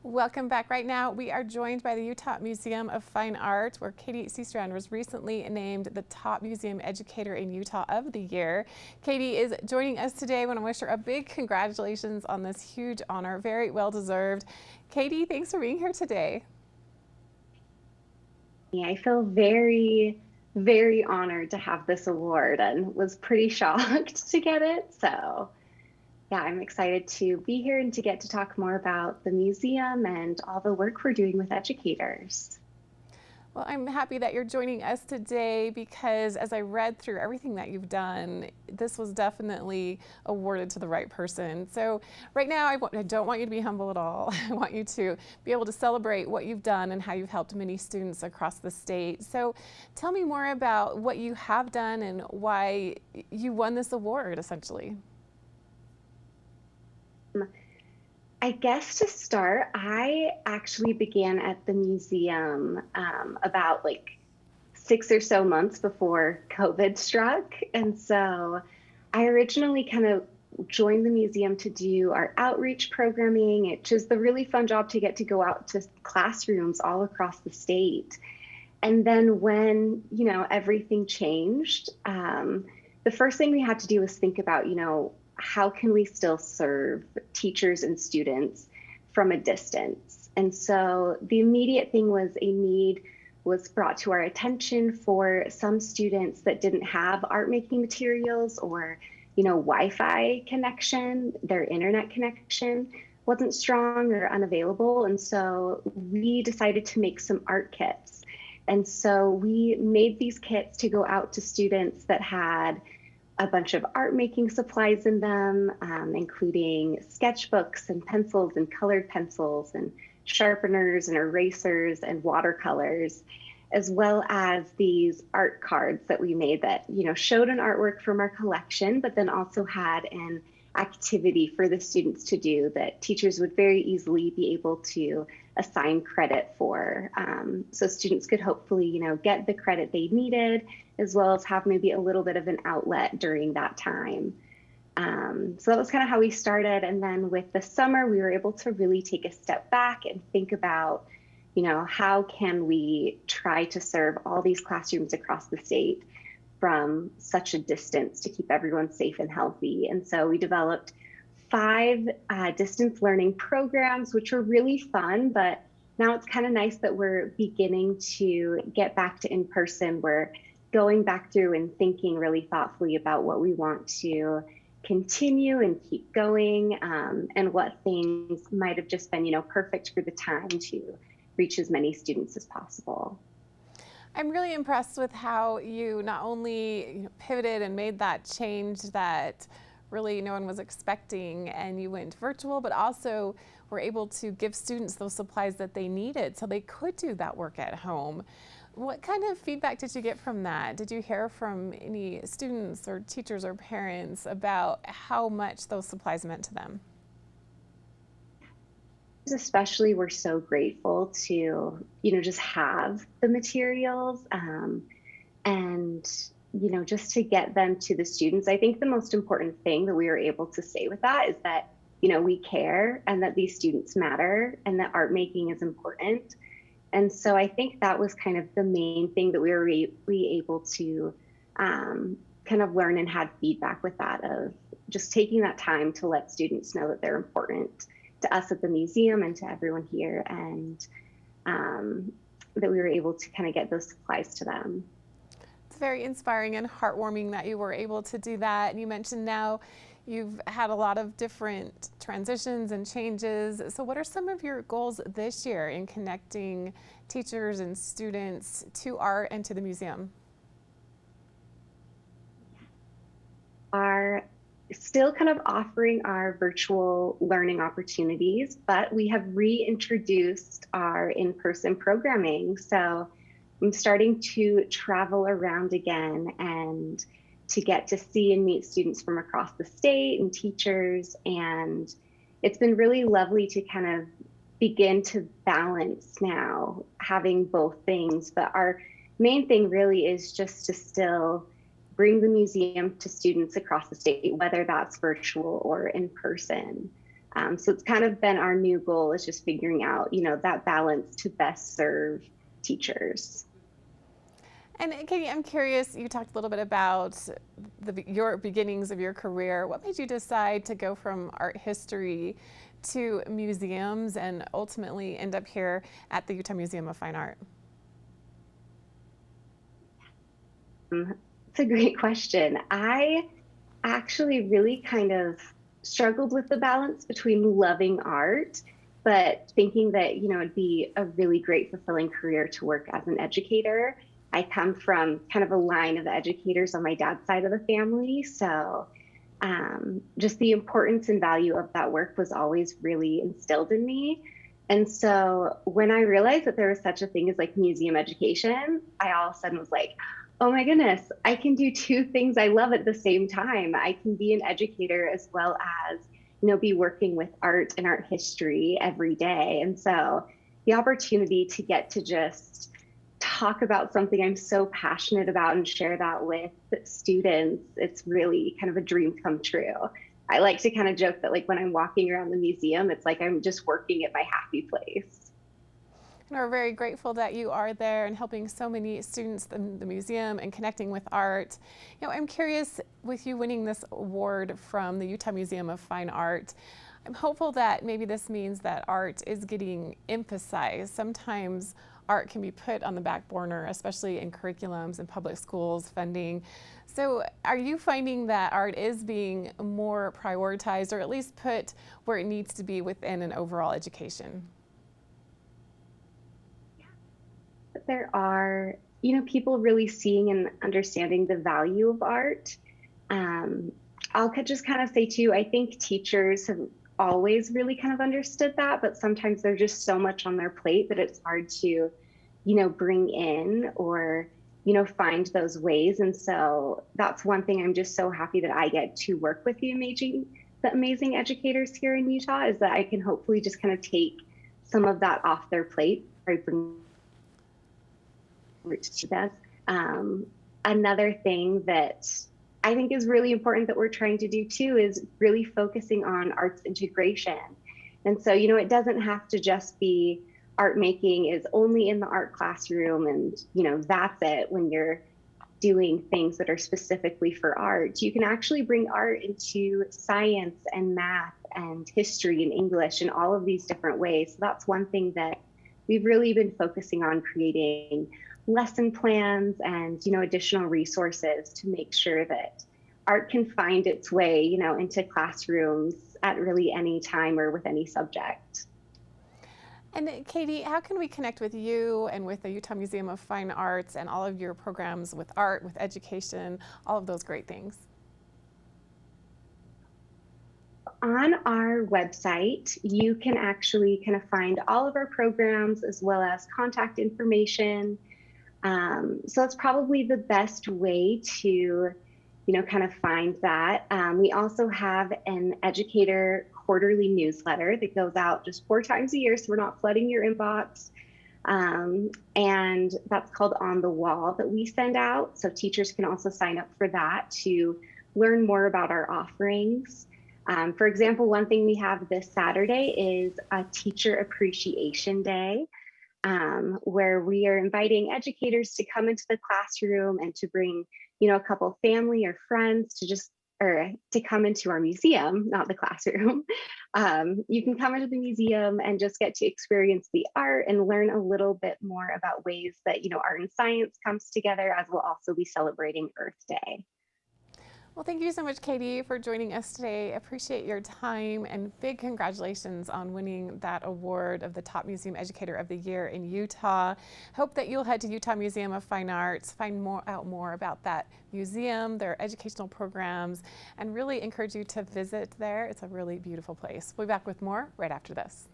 Welcome back. Right now, we are joined by the Utah Museum of Fine Art, where Katie Seastrand was recently named the top museum educator in Utah of the year. Katie is joining us today. I want to wish her a big congratulations on this huge honor. Very well deserved. Katie, thanks for being here today. I feel very, very honored to have this award and was pretty shocked to get it. So yeah, I'm excited to be here and to get to talk more about the museum and all the work we're doing with educators. Well, I'm happy that you're joining us today because as I read through everything that you've done, this was definitely awarded to the right person. So right now, I don't want you to be humble at all. I want you to be able to celebrate what you've done and how you've helped many students across the state. So tell me more about what you have done and why you won this award, essentially. I guess to start, I actually began at the museum about like 6 or so months before COVID struck. And so I originally kind of joined the museum to do our outreach programming. It's just the really fun job to get to go out to classrooms all across the state. And then when, everything changed, the first thing we had to do was think about, how can we still serve teachers and students from a distance? And so the immediate thing was a need was brought to our attention for some students that didn't have art making materials or, Wi-Fi connection, their internet connection wasn't strong or unavailable. And so we decided to make some art kits. And so we made these kits to go out to students that had a bunch of art making supplies in them, including sketchbooks and pencils and colored pencils and sharpeners and erasers and watercolors, as well as these art cards that we made that, showed an artwork from our collection, but then also had an activity for the students to do that teachers would very easily be able to assign credit for. So students could hopefully, get the credit they needed, as well as have maybe a little bit of an outlet during that time. So that was kind of how we started. And then with the summer, we were able to really take a step back and think about, how can we try to serve all these classrooms across the state from such a distance to keep everyone safe and healthy. And so we developed 5 distance learning programs, which were really fun, but now it's kind of nice that we're beginning to get back to in-person. We're going back through and thinking really thoughtfully about what we want to continue and keep going, and what things might have just been, perfect for the time to reach as many students as possible. I'm really impressed with how you not only pivoted and made that change that really no one was expecting and you went virtual, but also were able to give students those supplies that they needed so they could do that work at home. What kind of feedback did you get from that? Did you hear from any students or teachers or parents about how much those supplies meant to them? Especially, we're so grateful to, just have the materials, and, just to get them to the students. I think the most important thing that we were able to say with that is that, we care and that these students matter and that art making is important. And so I think that was kind of the main thing that we were able to kind of learn and had feedback with that, of just taking that time to let students know that they're important to us at the museum and to everyone here, and that we were able to kind of get those supplies to them. It's very inspiring and heartwarming that you were able to do that. And you mentioned now you've had a lot of different transitions and changes. So what are some of your goals this year in connecting teachers and students to art and to the museum? Are still kind of offering our virtual learning opportunities, but we have reintroduced our in-person programming. So I'm starting to travel around again and to get to see and meet students from across the state and teachers. And it's been really lovely to kind of begin to balance now having both things. But our main thing really is just to still bring the museum to students across the state, whether that's virtual or in person. So it's kind of been our new goal is just figuring out, that balance to best serve teachers. And Katie, I'm curious, you talked a little bit about your beginnings of your career. What made you decide to go from art history to museums and ultimately end up here at the Utah Museum of Fine Art? It's a great question. I actually really kind of struggled with the balance between loving art, but thinking that, it'd be a really great, fulfilling career to work as an educator. I come from kind of a line of educators on my dad's side of the family. So just the importance and value of that work was always really instilled in me. And so when I realized that there was such a thing as like museum education, I all of a sudden was like, oh my goodness, I can do two things I love at the same time. I can be an educator as well as, be working with art and art history every day. And so the opportunity to get to just talk about something I'm so passionate about and share that with students, it's really kind of a dream come true. I like to kind of joke that like when I'm walking around the museum, it's like I'm just working at my happy place. And we're very grateful that you are there and helping so many students in the museum and connecting with art. I'm curious, with you winning this award from the Utah Museum of Fine Art, I'm hopeful that maybe this means that art is getting emphasized. Sometimes art can be put on the back burner, especially in curriculums and public schools funding. So are you finding that art is being more prioritized, or at least put where it needs to be within an overall education? There are, people really seeing and understanding the value of art. I'll just kind of say too, I think teachers have always really kind of understood that, but sometimes there's just so much on their plate that it's hard to, bring in or, find those ways. And so that's one thing I'm just so happy that I get to work with the amazing educators here in Utah, is that I can hopefully just kind of take some of that off their plate or bring to them. Another thing that I think is really important that we're trying to do too is really focusing on arts integration. And so, it doesn't have to just be art making is only in the art classroom and, that's it when you're doing things that are specifically for art. You can actually bring art into science and math and history and English and all of these different ways. So that's one thing that we've really been focusing on, creating lesson plans and, additional resources to make sure that art can find its way, into classrooms at really any time or with any subject. And Katie, how can we connect with you and with the Utah Museum of Fine Arts and all of your programs with art, with education, all of those great things? On our website, you can actually kind of find all of our programs as well as contact information. So that's probably the best way to, kind of find that. We also have an educator quarterly newsletter that goes out just 4 times a year, so we're not flooding your inbox. And that's called On the Wall that we send out. So teachers can also sign up for that to learn more about our offerings. For example, one thing we have this Saturday is a Teacher Appreciation Day, where we are inviting educators to come into the classroom and to bring, a couple family or friends to come into our museum, not the classroom. You can come into the museum and just get to experience the art and learn a little bit more about ways that, art and science comes together, as we'll also be celebrating Earth Day. Well, thank you so much, Katie, for joining us today. Appreciate your time, and big congratulations on winning that award of the Top Museum Educator of the Year in Utah. Hope that you'll head to Utah Museum of Fine Arts, find out more about that museum, their educational programs, and really encourage you to visit there. It's a really beautiful place. We'll be back with more right after this.